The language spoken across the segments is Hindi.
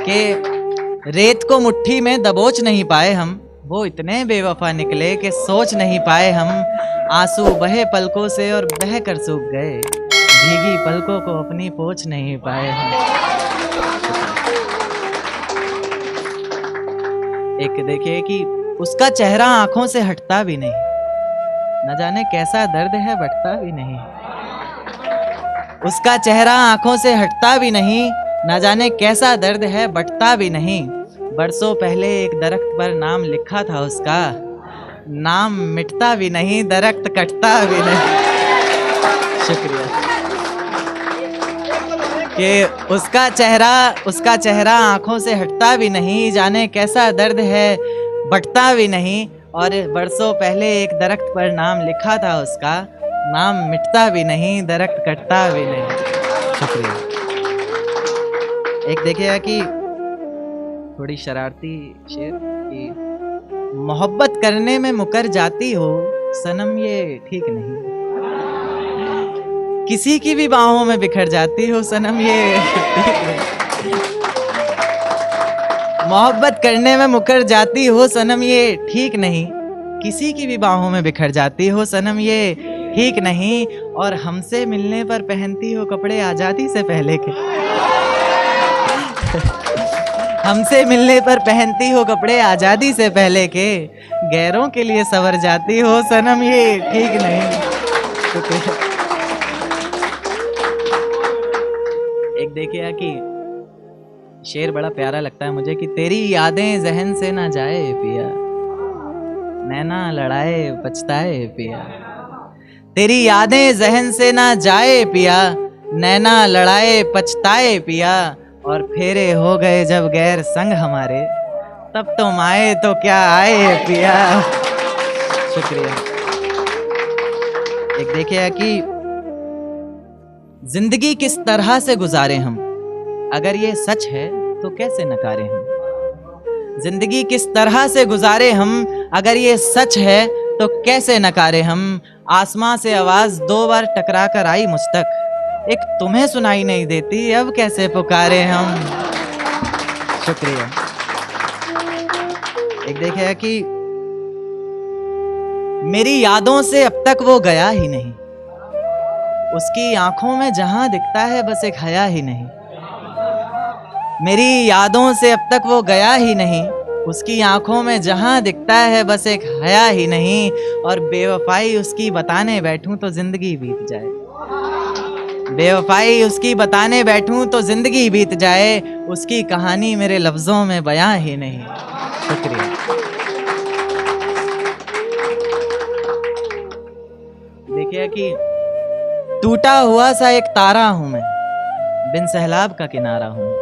कि रेत को मुट्ठी में दबोच नहीं पाए हम, वो इतने बेवफा निकले कि सोच नहीं पाए हम। आंसू बहे पलकों से और बह कर सूख गए, भीगी पलकों को अपनी पोंछ नहीं पाए हम। एक देखिए कि उसका चेहरा आंखों से हटता भी नहीं, न जाने कैसा दर्द है बटता भी नहीं। उसका चेहरा आंखों से हटता भी नहीं, न जाने कैसा दर्द है बटता भी नहीं। बरसों पहले एक दरख्त पर नाम लिखा था उसका, नाम मिटता भी नहीं, दरख्त कटता भी नहीं। शुक्रिया। कि उसका चेहरा आंखों से हटता भी नहीं, जाने कैसा दर्द है बटता भी नहीं। और बरसों पहले एक दरख्त पर नाम लिखा था उसका, नाम मिटता भी नहीं, दरख्त कटता भी नहीं। शुक्रिया। एक देखिएगा कि थोड़ी शरारती शेर की, मोहब्बत करने में मुकर जाती हो सनम ये ठीक नहीं, किसी की भी बाहों में बिखर जाती हो सनम ये ठीक नहीं। मोहब्बत करने में मुकर जाती हो सनम ये ठीक नहीं, किसी की भी बाहों में बिखर जाती हो सनम ये ठीक नहीं। और हमसे मिलने पर पहनती हो कपड़े आजादी से पहले के, हमसे मिलने पर पहनती हो कपड़े आजादी से पहले के, गैरों के लिए सवर जाती हो सनम ये ठीक नहीं। एक देखिए कि शेर बड़ा प्यारा लगता है मुझे कि तेरी यादें जहन से ना जाए पिया, नैना लड़ाए पछताए पिया। तेरी यादें जहन से ना जाए पिया, नैना लड़ाए पछताए पिया। और फेरे हो गए जब गैर संग हमारे, तब तुम आए तो क्या आए पिया। शुक्रिया। एक देखिए कि जिंदगी किस तरह से गुजारे हम, अगर ये सच है तो कैसे नकारे हम। जिंदगी किस तरह से गुजारे हम, अगर ये सच है तो कैसे नकारे हम। आसमां से आवाज 2 बार टकरा कर आई मुझ तक, एक तुम्हें सुनाई नहीं देती, अब कैसे पुकारे हम। शुक्रिया। एक देखिए कि मेरी यादों से अब तक वो गया ही नहीं, उसकी आंखों में जहां दिखता है बस एक हया ही नहीं। मेरी यादों से अब तक वो गया ही नहीं, उसकी आंखों में जहां दिखता है बस एक हया ही नहीं। और बेवफाई उसकी बताने बैठूं तो जिंदगी बीत जाए, बेवफाई उसकी बताने बैठूं तो जिंदगी बीत जाए, उसकी कहानी मेरे लफ्जों में बयां ही नहीं। शुक्रिया। देखिए कि टूटा हुआ सा एक तारा हूं मैं, बिन सहलाब का किनारा हूं।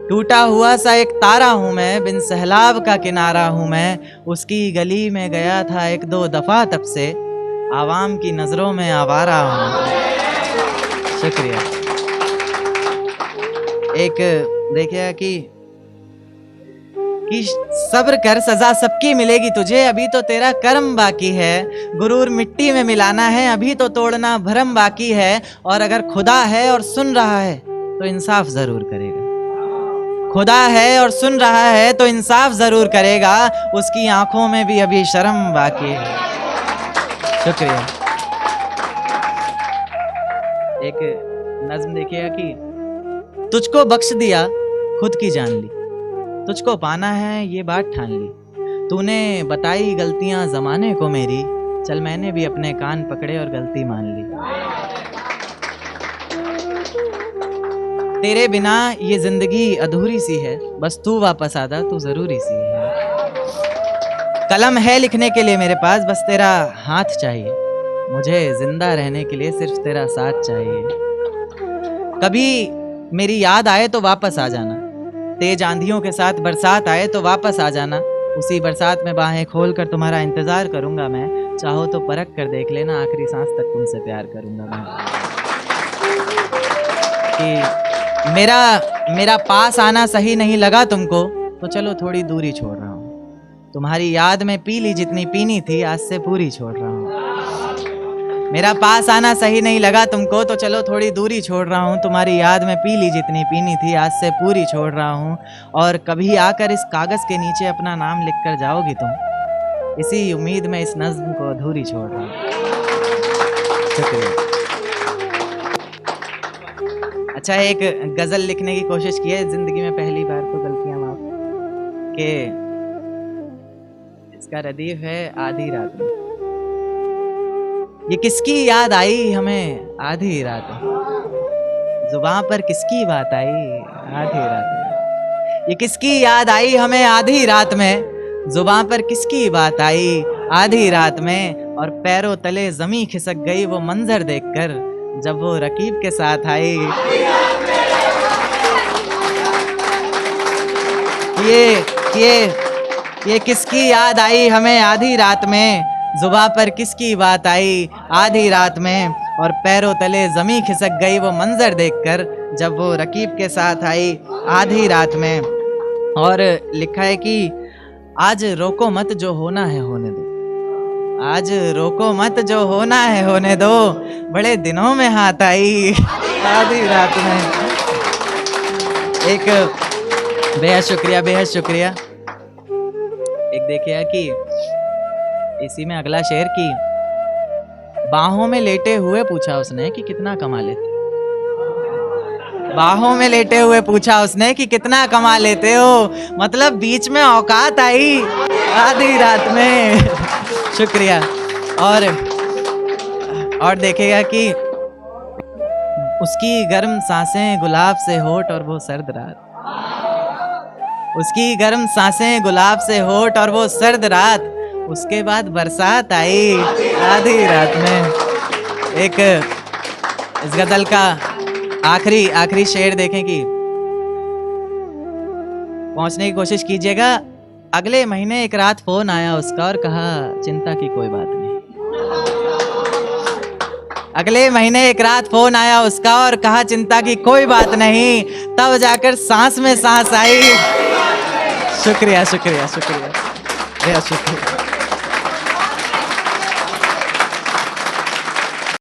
टूटा हुआ सा एक तारा हूं मैं, बिन सहलाब का किनारा हूं मैं। उसकी गली में गया था 1-2 दफा, तब से आवाम की नजरों में आवारा हूं। शुक्रिया। एक देखिए कि सब्र कर, सजा सबकी मिलेगी तुझे, अभी तो तेरा कर्म बाकी है। गुरूर मिट्टी में मिलाना है, अभी तो तोड़ना भरम बाकी है। और अगर खुदा है और सुन रहा है तो इंसाफ जरूर करेगा। खुदा है और सुन रहा है तो इंसाफ जरूर करेगा, उसकी आंखों में भी अभी शर्म बाकी है। शुक्रिया। एक नज्म देखिएगा कि तुझको बख्श दिया खुद की जान ली, तुझको पाना है ये बात ठान ली। तूने बताई गलतियां जमाने को मेरी, चल मैंने भी अपने कान पकड़े और गलती मान ली। तेरे बिना ये जिंदगी अधूरी सी है, बस तू वापस आजा तू जरूरी सी है। कलम है लिखने के लिए मेरे पास, बस तेरा हाथ चाहिए। मुझे जिंदा रहने के लिए सिर्फ तेरा साथ चाहिए। कभी मेरी याद आए तो वापस आ जाना, तेज आंधियों के साथ बरसात आए तो वापस आ जाना। उसी बरसात में बाहें खोल कर तुम्हारा इंतजार करूंगा मैं, चाहो तो परख कर देख लेना, आखिरी सांस तक तुमसे प्यार करूंगा मैं। कि मेरा पास आना सही नहीं लगा तुमको, तो चलो थोड़ी दूरी छोड़ रहा हूँ। तुम्हारी याद में पी ली जितनी पीनी थी, आज से पूरी छोड़ रहा हूँ। मेरा पास आना सही नहीं लगा तुमको तो चलो थोड़ी दूरी छोड़ रहा हूँ। तुम्हारी याद में पी ली जितनी पीनी थी, आज से पूरी छोड़ रहा हूँ। और कभी आकर इस कागज के नीचे अपना नाम लिख कर जाओगी तुम, इसी उम्मीद में इस नज्म को अधूरी छोड़ रहा हूँ। शुक्रिया। अच्छा, एक गजल लिखने की कोशिश की है जिंदगी में पहली बार, तो गलतियां माफ के। इसका रदीफ है आधी रात में। ये किसकी याद आई हमें आधी रात में, जुबान पर किसकी बात आई आधी रात में। ये किसकी याद आई हमें आधी रात में, जुबान पर किसकी बात आई आधी रात में। और पैरों तले जमी खिसक गई वो मंजर देखकर जब वो रकीब के साथ आई। ये किसकी याद आई हमें आधी रात में, जुबां पर किसकी बात आई आधी रात में। और पैरों तले जमी खिसक गई वो मंजर देखकर जब वो रकीब के साथ आई आधी रात में। और लिखा है कि आज रोको मत जो होना है होने दो, आज रोको मत जो होना है होने दो, बड़े दिनों में हाथ आई आधी रात में। एक बेहद शुक्रिया, बेहद शुक्रिया। एक देखिए कि इसी में अगला शेर की बाहों में लेटे हुए पूछा उसने कि कितना कमा लेते, बाहों में लेटे हुए पूछा उसने कि कितना कमा लेते हो, मतलब बीच में औकात आई आधी रात में। शुक्रिया। और देखेगा कि उसकी गर्म सांसें गुलाब से होठ और वो सर्द रात, उसकी गर्म सांसें गुलाब से होठ और वो सर्द रात, उसके बाद बरसात आई आधी रात में। एक इस गजल का आखिरी शेर देखें कि पहुंचने की कोशिश कीजिएगा। अगले महीने एक रात फोन आया उसका और कहा चिंता की कोई बात नहीं। अगले महीने एक रात फोन आया उसका और कहा चिंता की कोई बात नहीं, तब जाकर सांस में सांस आई। शुक्रिया, शुक्रिया, शुक्रिया, शुक्रिया।